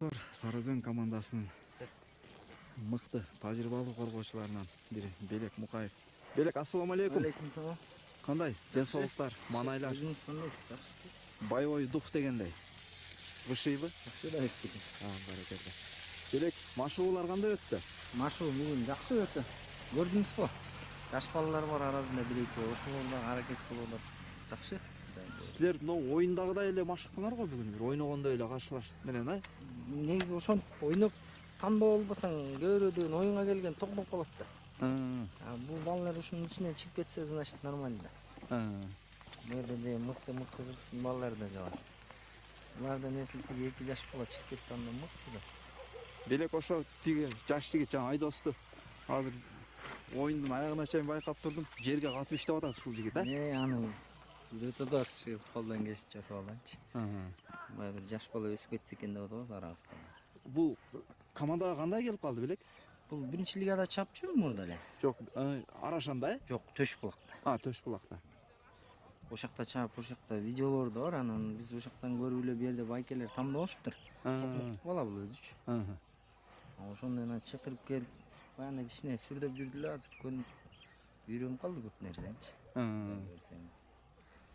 Сарыөзөн командасынын мыкты тажрыйбалуу коргоочуларынан бири Белек Мукаев. Белек, ассаламу алейкум. Алейкум салам. Кандай? Ден соолуктар, маанайлар. Өзүңүз кандайсыз? Жакшы. Байбой дух дегендей. Вышыйбы? Жакшы да эстедим. Баракелде. Белек, машыгуулар кандай өттү? Машыгуу бүгүн жакшы өтө. Көрдүңүз го? Жаш балалар бар арасында бир-эки, ошолорго аракет кылуулар жакшы. Силер мына оюндагыдай эле машыктыңар го бүгүн, бир ойногондой эле каршылаш менен, а? Негизи ошон ойноп тандоо болбосоң көбүрөөдөн оюнга келген токтоп калат да. Бул балалар ушунун ичинен чыгып кетсе, значит нормально да. Мөрдө мыкты кыргыздын балалары да жок. Булардан эсил тиги 2 жаш бала чыгып кетсе андан мыкты да. Белек, ошо тиги жаш жигит жаңы Айдосту азыр оюндун аягына чейин байкап турдум. Жерге катып иштеп атат ушул жигит, а? Аны үйрөтөт атасыз, колдон келишинче ошо баланчы. Бир жаш бала өсүп кетсе экен деп атабыз арабызда. Бул командага кандай келип калды, Белек? Бул биринчи лигада чап жүр мурда эле. Жок, Арашанда, э? Жок, Төш булакта. Төш булакта. Ошакта чап, ошакта видеолор да бар, анан биз ошактан көрүп эле бу жерде байкелер тамдашыптыр. Токтоп бала бул өзүчү. Ошондон чакырып келип, баягы кичине сүрдөп жүрдү эле, азыр көнүп үйрөнүп калды көп нерсени.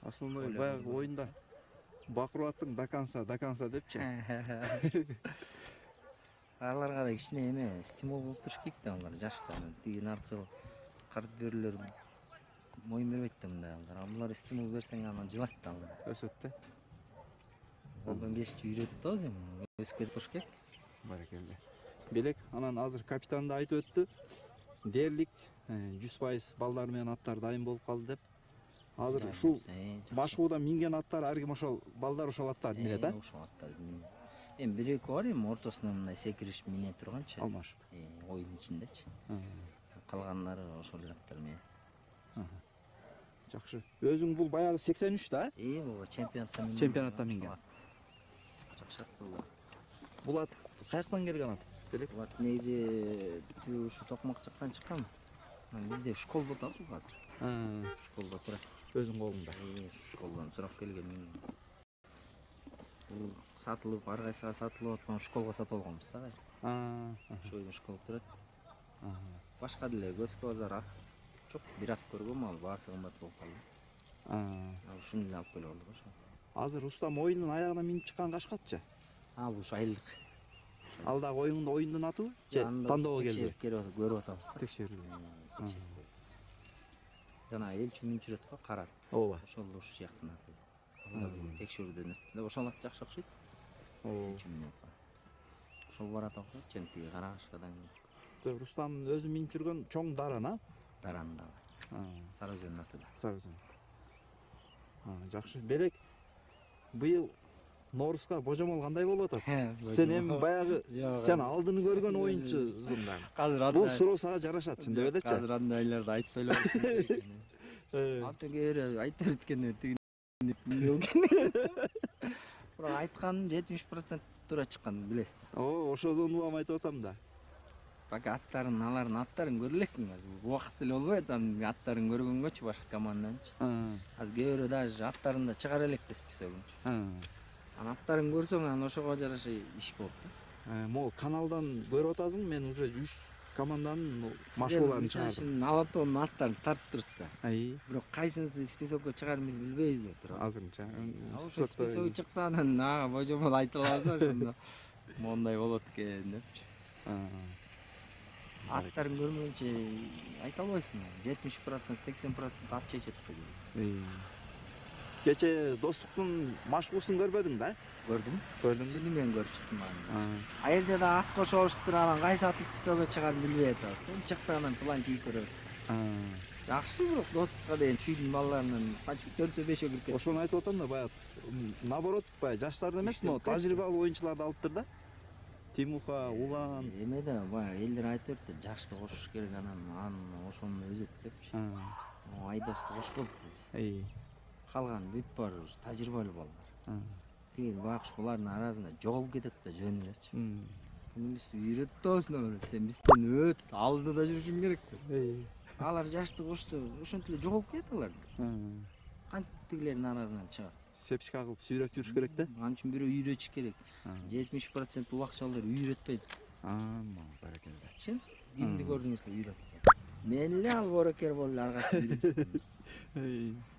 Основной баягы оюнда бакырбаттың даканса депчи. Аларга да кичине эме стимул болуп туруш керек да, алар жаштар. Тигин аркылуу карт берүүлөр моюн бербейт да мындай алар. Булар стимул берсең анан жылайт да алар. Өсөт да. Колдон келишинче үйрөтүп атабыз эми. Өсүп кетип туруш керек. Баракелде. Белек, анан азыр капитан да айтып өттү. Дээрлик 100% балдар менен аттар дайын болуп калды деп. Азыр ушул машыгуудан минген аттар ар ким ошол балдар ошол аттарды минет, а? Ошол аттарды минет. Эми бир-эки бар, эми ортосуна мындай секириш мине турганчы. Алмашып. Оюн ичиндечи. Калгандары ошол аттар менен. Жакшы. Өзүң бул баягы 83 да? Бул чемпионатта минген. Жакшы ат бул. Бул ат каяктан келген ат? Белек. Бул ат негизи ушу Токмак жактан чыккан. Бизде школдо атат азыр. Школдо турат. Өзүң колуңда. Школдон сурап келген. Бул сатылып, ар кайсыга сатылып аткан школго сатып алганбыз да. Ошол школ турат. Башка деле Көскө базар ат жок, бир ат көргөм, ал баасы кымбат болуп калды. Ушуну эле алып келип алдык ошо. Азыр устам оюндун аягына минип чыккан кашкатчы? Ушу айлык. Ал дагы оюндун атыбы? Же тандоого келди? Көрүп атабыз да. Текшерүү. Жана элчи минчи жүрөт го, карат. Ооба. Ошол ушу жактын аты. Анда бул текшерүүдөн өттү. Ошол ат жакшы окшойт. Ошол барат окшойт, тиги Карагашкадан. Рустам өзү минип жүргөн чоң даран, а? Даран да. Сарыөзөн аты да. Сарыөзөн. Жакшы. Белек, быйыл Ноорузга божомол кандай болуп атат? Сен эми баягы сен алдыны көргөн оюнчусуң да. Бул суроо сага жарашат, чындап элечи. Азыр андайларды айтпай эле коюшту. Атөгөр айтып өткөндө тиги бирок айтканым 70% туура чыккан, билесиз. Ошодон улам айтып атам да. Пока алардын аттарын көрө элекмин азыр. Убакыт деле болбойт, анын аттарын көргөнгөчү башка команданчы. Азыр кээ бирөө даже аттарын да чыгара элек да списогунчу. Анан аттарын көрсөң, анан ошого жараша иш болот да. Могу каналдан көрүп атасың, мен уже 3 команданын машыгууларын чыгардым. Алатоонун аттарын тартып турсуз да. Бирок кайсынысы списокко чыгарып биз билбейбиз да туруп. Азырынча. Ошо список чыкса анан божомол айта алабыз да ошондо. Мондай болот экен депчи. Аттарын көрмөгөнчө айта албайсың. 70%, 80% ат чечет да. Кече Достуктун машыгуусун көрбөдүң да? Көрдүм. Түнү менен көрүп чыктым аны. Аерде да ат кошолуштур, анан кайсы аты списокко чыгарып билбей атабыз. Чыкса анан планчы ийип көрөбүз. Жакшы, бирок Достукка деген чүйдүн балаларынын качып 4-5 кирип кетти. Ошону айтып атам да, баягы наоборот, баягы жаштарды эмес, но тажрыйбалуу оюнчуларды алыптыр да. Тимуха, Улан. Эме да баягы элдер айтып өттү, жашты кошуш керек, анан ошону өзөт депчи. Айдосту кошподук биз. Калган бүт бар тажрыйбалуу балдар. Тиги байкуш булардын арасында жоголуп кетет да жөн элечи. Буну биз үйрөтүп атабыз, наоборот, сен бизден өт алдыда жүрүшүң керек деп. Алар жашты кошсо ошентип эле жоголуп кетет алар. Кантип тигилердин арасынан чыгат? сепчка кылып сүйрөп жүрүш керек да. Анын үчүн бирөө үйрөтүш керек. 70% улакчылар үйрөтпөйт. Баракелде. Чын? Кимди көрдүңүз эле үйрөтүп. Мен эле ал борокер болуп аргасын үйрөтүп.